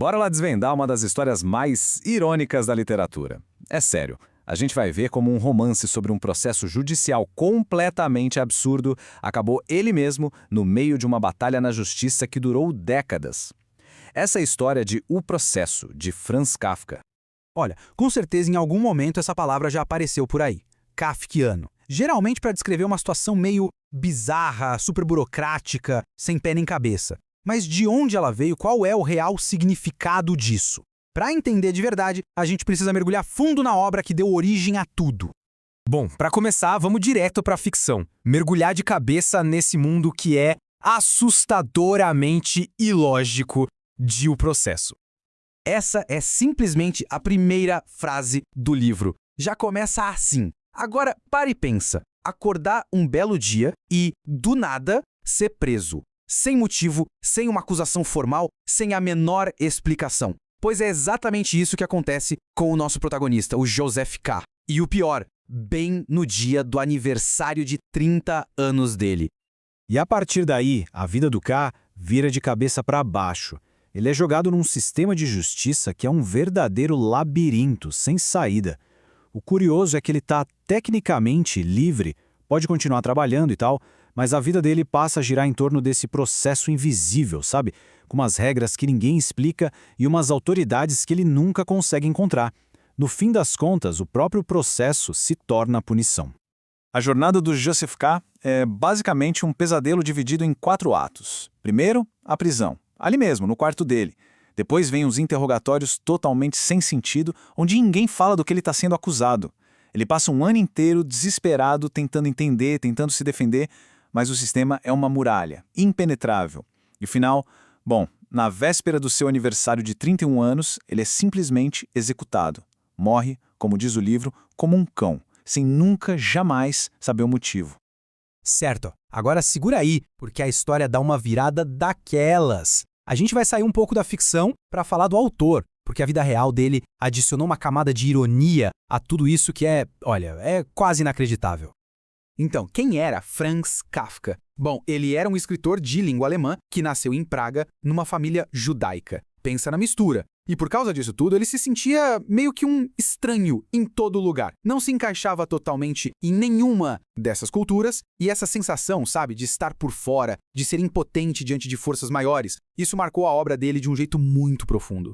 Bora lá desvendar uma das histórias mais irônicas da literatura. É sério, a gente vai ver como um romance sobre um processo judicial completamente absurdo acabou ele mesmo no meio de uma batalha na justiça que durou décadas. Essa é a história de O Processo, de Franz Kafka. Olha, com certeza em algum momento essa palavra já apareceu por aí. Kafkiano. Geralmente para descrever uma situação meio bizarra, super burocrática, sem pé nem cabeça. Mas de onde ela veio, qual é o real significado disso? Para entender de verdade, a gente precisa mergulhar fundo na obra que deu origem a tudo. Bom, para começar, vamos direto para a ficção. Mergulhar de cabeça nesse mundo que é assustadoramente ilógico de O Processo. Essa é simplesmente a primeira frase do livro. Já começa assim. Agora, para e pensa. Acordar um belo dia e, do nada, ser preso. Sem motivo, sem uma acusação formal, sem a menor explicação. Pois é exatamente isso que acontece com o nosso protagonista, o Joseph K. E o pior, bem no dia do aniversário de 30 anos dele. E a partir daí, a vida do K vira de cabeça para baixo. Ele é jogado num sistema de justiça que é um verdadeiro labirinto, sem saída. O curioso é que ele está tecnicamente livre, pode continuar trabalhando e tal, mas a vida dele passa a girar em torno desse processo invisível, sabe? Com umas regras que ninguém explica e umas autoridades que ele nunca consegue encontrar. No fim das contas, o próprio processo se torna a punição. A jornada do Joseph K. é basicamente um pesadelo dividido em 4 atos. Primeiro, a prisão, ali mesmo, no quarto dele. Depois vem os interrogatórios totalmente sem sentido, onde ninguém fala do que ele está sendo acusado. Ele passa um ano inteiro desesperado, tentando entender, tentando se defender, mas o sistema é uma muralha, impenetrável. E o final, bom, na véspera do seu aniversário de 31 anos, ele é simplesmente executado. Morre, como diz o livro, como um cão, sem nunca, jamais saber o motivo. Certo, agora segura aí, porque a história dá uma virada daquelas. A gente vai sair um pouco da ficção para falar do autor, porque a vida real dele adicionou uma camada de ironia a tudo isso que é quase inacreditável. Então, quem era Franz Kafka? Bom, ele era um escritor de língua alemã que nasceu em Praga, numa família judaica. Pensa na mistura. E por causa disso tudo, ele se sentia meio que um estranho em todo lugar. Não se encaixava totalmente em nenhuma dessas culturas, e essa sensação, sabe, de estar por fora, de ser impotente diante de forças maiores, isso marcou a obra dele de um jeito muito profundo.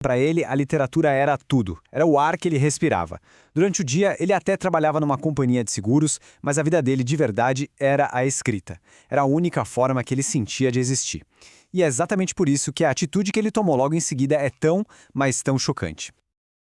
Para ele, a literatura era tudo, era o ar que ele respirava. Durante o dia, ele até trabalhava numa companhia de seguros, mas a vida dele de verdade era a escrita. Era a única forma que ele sentia de existir. E é exatamente por isso que a atitude que ele tomou logo em seguida é tão, mas tão chocante.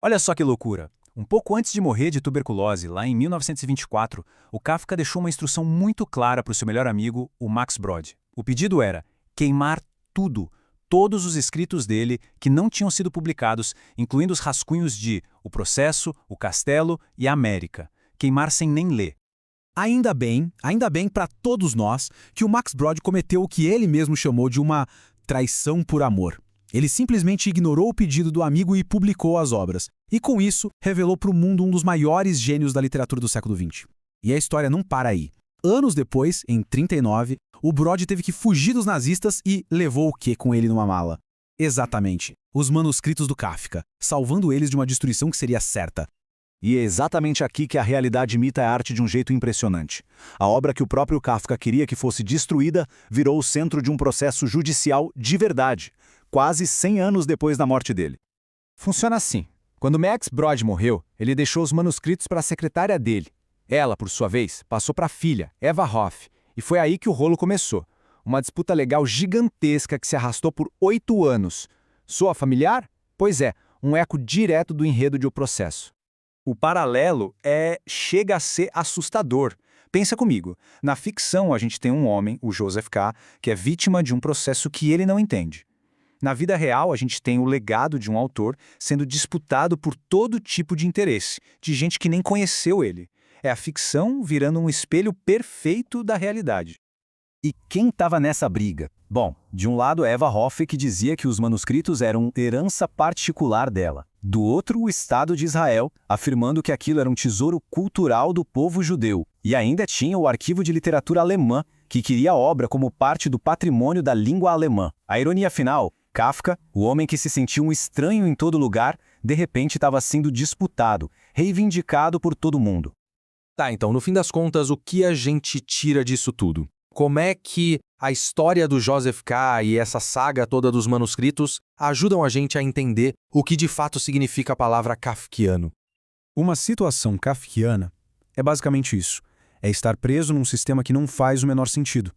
Olha só que loucura. Um pouco antes de morrer de tuberculose, lá em 1924, o Kafka deixou uma instrução muito clara para o seu melhor amigo, o Max Brod. O pedido era queimar tudo, todos os escritos dele que não tinham sido publicados, incluindo os rascunhos de O Processo, O Castelo e a América. Queimar sem nem ler. Ainda bem para todos nós, que o Max Brod cometeu o que ele mesmo chamou de uma traição por amor. Ele simplesmente ignorou o pedido do amigo e publicou as obras. E com isso, revelou para o mundo um dos maiores gênios da literatura do século XX. E a história não para aí. Anos depois, em 1939, o Brod teve que fugir dos nazistas e levou o quê com ele numa mala? Exatamente, os manuscritos do Kafka, salvando eles de uma destruição que seria certa. E é exatamente aqui que a realidade imita a arte de um jeito impressionante. A obra que o próprio Kafka queria que fosse destruída virou o centro de um processo judicial de verdade, quase 100 anos depois da morte dele. Funciona assim. Quando Max Brod morreu, ele deixou os manuscritos para a secretária dele. Ela, por sua vez, passou para a filha, Eva Hoff, e foi aí que o rolo começou. Uma disputa legal gigantesca que se arrastou por 8 anos. Soa familiar? Pois é, um eco direto do enredo de O Processo. O paralelo chega a ser assustador. Pensa comigo, na ficção a gente tem um homem, o Joseph K., que é vítima de um processo que ele não entende. Na vida real, a gente tem o legado de um autor sendo disputado por todo tipo de interesse, de gente que nem conheceu ele. É a ficção virando um espelho perfeito da realidade. E quem estava nessa briga? Bom, de um lado Eva Hoff, que dizia que os manuscritos eram herança particular dela. Do outro, o Estado de Israel, afirmando que aquilo era um tesouro cultural do povo judeu. E ainda tinha o Arquivo de Literatura Alemã, que queria a obra como parte do patrimônio da língua alemã. A ironia final, Kafka, o homem que se sentia um estranho em todo lugar, de repente estava sendo disputado, reivindicado por todo mundo. Tá, então, no fim das contas, o que a gente tira disso tudo? Como é que a história do Joseph K. e essa saga toda dos manuscritos ajudam a gente a entender o que de fato significa a palavra kafkiano? Uma situação kafkiana é basicamente isso. É estar preso num sistema que não faz o menor sentido.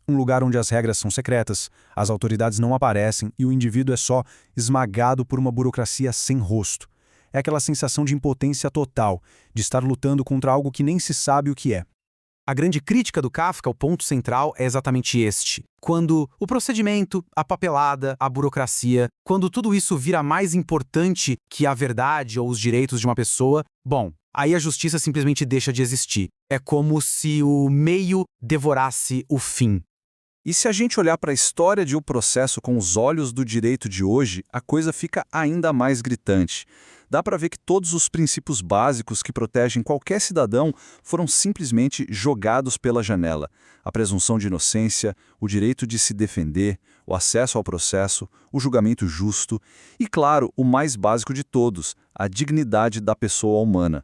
Um lugar onde as regras são secretas, as autoridades não aparecem e o indivíduo é só esmagado por uma burocracia sem rosto. É aquela sensação de impotência total, de estar lutando contra algo que nem se sabe o que é. A grande crítica do Kafka, o ponto central, é exatamente este. Quando o procedimento, a papelada, a burocracia, quando tudo isso vira mais importante que a verdade ou os direitos de uma pessoa, bom, aí a justiça simplesmente deixa de existir. É como se o meio devorasse o fim. E se a gente olhar para a história de um processo com os olhos do direito de hoje, a coisa fica ainda mais gritante. Dá para ver que todos os princípios básicos que protegem qualquer cidadão foram simplesmente jogados pela janela. A presunção de inocência, o direito de se defender, o acesso ao processo, o julgamento justo e, claro, o mais básico de todos, a dignidade da pessoa humana.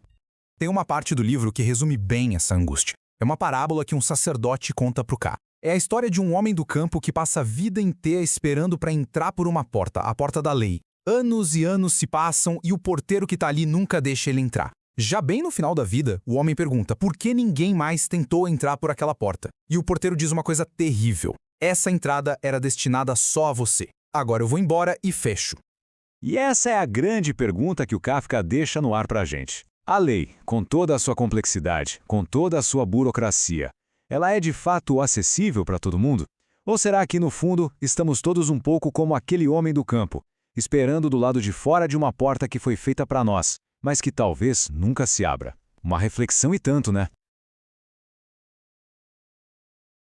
Tem uma parte do livro que resume bem essa angústia. É uma parábola que um sacerdote conta pro K. É a história de um homem do campo que passa a vida inteira esperando para entrar por uma porta, a porta da lei. Anos e anos se passam e o porteiro que tá ali nunca deixa ele entrar. Já bem no final da vida, o homem pergunta por que ninguém mais tentou entrar por aquela porta. E o porteiro diz uma coisa terrível. Essa entrada era destinada só a você. Agora eu vou embora e fecho. E essa é a grande pergunta que o Kafka deixa no ar pra gente. A lei, com toda a sua complexidade, com toda a sua burocracia, ela é de fato acessível para todo mundo? Ou será que, no fundo, estamos todos um pouco como aquele homem do campo, esperando do lado de fora de uma porta que foi feita para nós, mas que talvez nunca se abra? Uma reflexão e tanto, né?